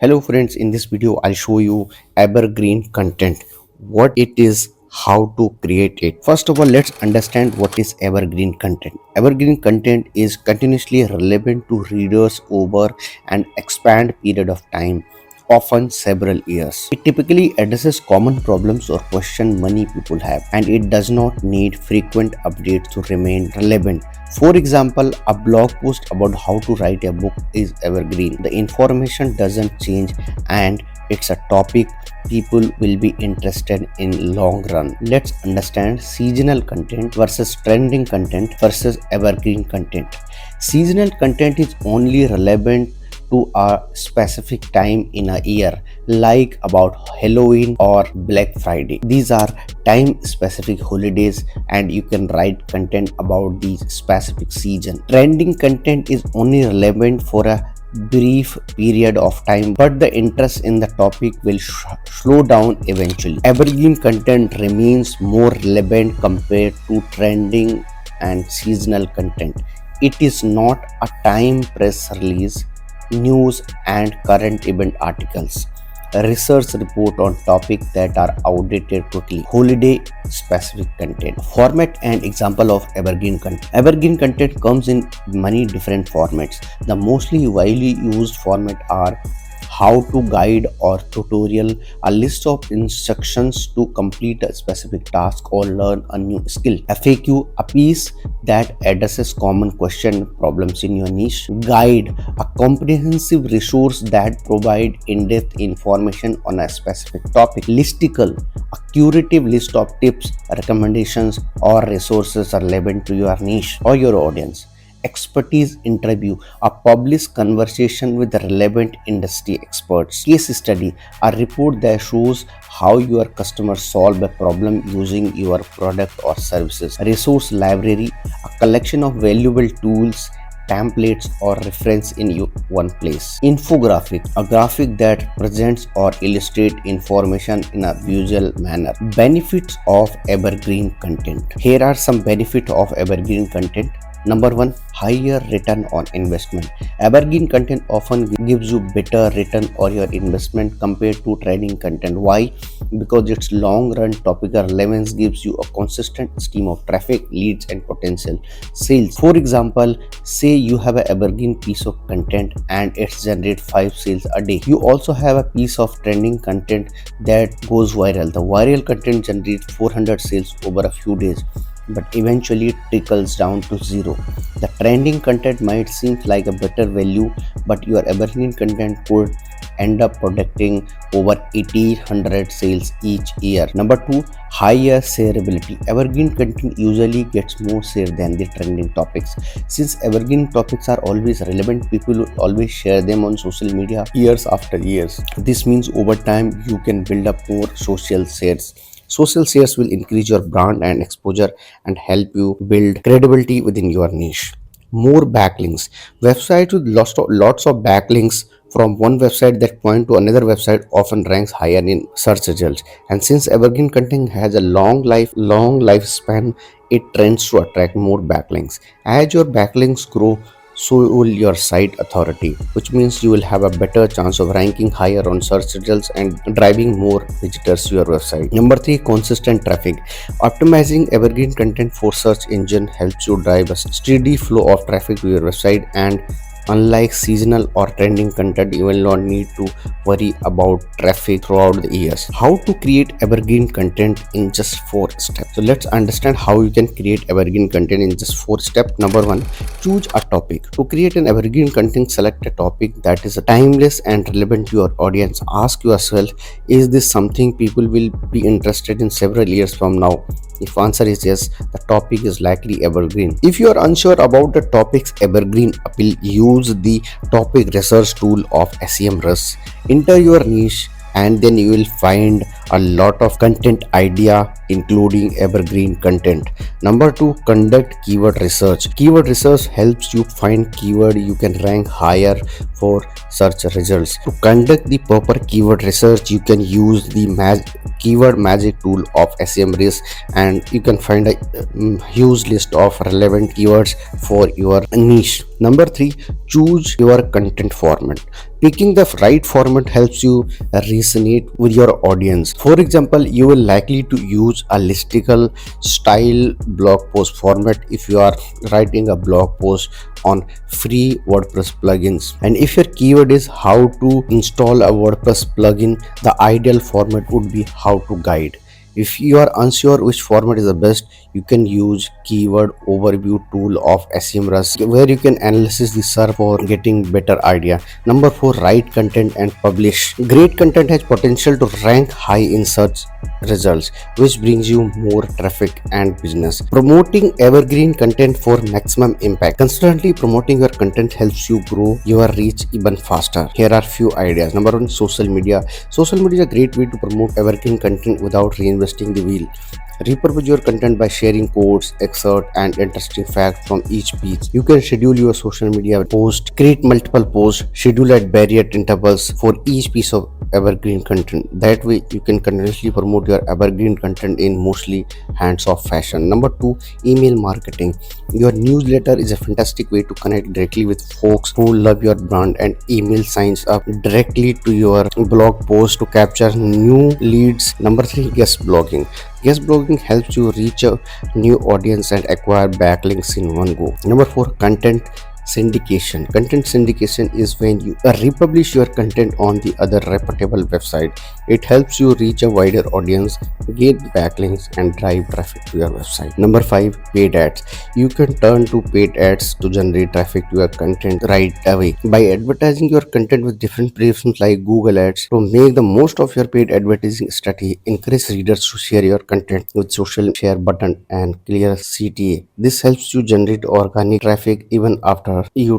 Hello friends, in this video I'll show you evergreen content, what it is, how to create it. First of all, let's understand what is evergreen content. Evergreen content is continuously relevant to readers over an expand period of time, often several years. It typically addresses common problems or questions many people have, and it does not need frequent updates to remain relevant. For example, a blog post about how to write a book is evergreen. The information doesn't change and it's a topic people will be interested in long run. Let's understand seasonal content versus trending content versus evergreen content. Seasonal content is only relevant to a specific time in a year, like about Halloween or Black Friday. These are time specific holidays and you can write content about these specific season. Trending content is only relevant for a brief period of time, but the interest in the topic will slow down eventually. Evergreen content remains more relevant compared to trending and seasonal content. It is not a time press release, news and current event articles, research report on topics that are outdated quickly, holiday specific content. Format and example of evergreen content. Evergreen content comes in many different formats. The mostly widely used format are how to guide or tutorial, a list of instructions to complete a specific task or learn a new skill. FAQ, a piece that addresses common question problems in your niche. Guide, a comprehensive resource that provide in-depth information on a specific topic. Listicle, a curative list of tips, recommendations or resources relevant to your niche or your audience. Expertise interview, a published conversation with relevant industry experts. Case study, a report that shows how your customers solve a problem using your product or services. Resource library, a collection of valuable tools, templates or reference in one place. Infographic, a graphic that presents or illustrates information in a visual manner. Benefits of evergreen content. Here are some benefits of evergreen content. Number one, higher return on investment. Evergreen content often gives you better return on your investment compared to trending content. Why? Because its long run topical relevance gives you a consistent stream of traffic, leads and potential sales. For example, say you have an evergreen piece of content and it generates 5 sales a day. You also have a piece of trending content that goes viral. The viral content generates 400 sales over a few days, but eventually it trickles down to zero. The trending content might seem like a better value, but your evergreen content could end up producing over 1800 sales each year. Number two, higher shareability. Evergreen content usually gets more share than the trending topics. Since evergreen topics are always relevant, people will always share them on social media years after years. This means over time you can build up more social shares. Social shares will increase your brand and exposure and help you build credibility within your niche. More backlinks. Websites with lots of backlinks from one website that point to another website often ranks higher in search results. And since evergreen content has a long lifespan, it tends to attract more backlinks. As your backlinks grow, so will your site authority, which means you will have a better chance of ranking higher on search results and driving more visitors to your website. Number three, consistent traffic. Optimizing evergreen content for search engine helps you drive a steady flow of traffic to your website, and unlike seasonal or trending content, you will not need to worry about traffic throughout the years. How to create evergreen content in just 4 steps. So let's understand how you can create evergreen content in just 4 steps. Number one, choose a topic. To create an evergreen content, select a topic that is timeless and relevant to your audience. Ask yourself, is this something people will be interested in several years from now? If answer is yes, the topic is likely evergreen. If you are unsure about the topic's evergreen appeal, use the topic research tool of SEMrush. Enter your niche and then you will find a lot of content idea including evergreen content. Number 2, conduct keyword research. Keyword research helps you find keyword you can rank higher for search results. To conduct the proper keyword research, you can use the keyword magic tool of SEMrush, and you can find a huge list of relevant keywords for your niche. Number 3, choose your content format. Picking the right format helps you resonate with your audience. For example, you will likely to use a listicle style blog post format if you are writing a blog post on free WordPress plugins. And if your keyword is how to install a WordPress plugin, the ideal format would be how to guide. If you are unsure which format is the best, you can use keyword overview tool of SEMrush, where you can analyze the search for getting better idea. Number 4, write content and publish. Great content has potential to rank high in search results, which brings you more traffic and business. Promoting evergreen content for maximum impact. Constantly promoting your content helps you grow your reach even faster. Here are few ideas. Number 1, social media. Social media is a great way to promote evergreen content without reinvesting the wheel. Repurpose your content by sharing quotes, excerpts, and interesting facts from each piece. You can schedule your social media post, create multiple posts, schedule at varied intervals for each piece of evergreen content. That way, you can continuously promote your evergreen content in mostly hands-off fashion. Number 2, email marketing. Your newsletter is a fantastic way to connect directly with folks who love your brand, and email signs up directly to your blog post to capture new leads. Number 3, guest blogging. Guest blogging helps you reach a new audience and acquire backlinks in one go. Number 4, content syndication. Content syndication is when you republish your content on the other reputable website. It helps you reach a wider audience, get backlinks, and drive traffic to your website. Number 5, paid ads. You can turn to paid ads to generate traffic to your content right away by advertising your content with different platforms like Google Ads. To make the most of your paid advertising strategy, encourage readers to share your content with social share button and clear CTA. This helps you generate organic traffic even after you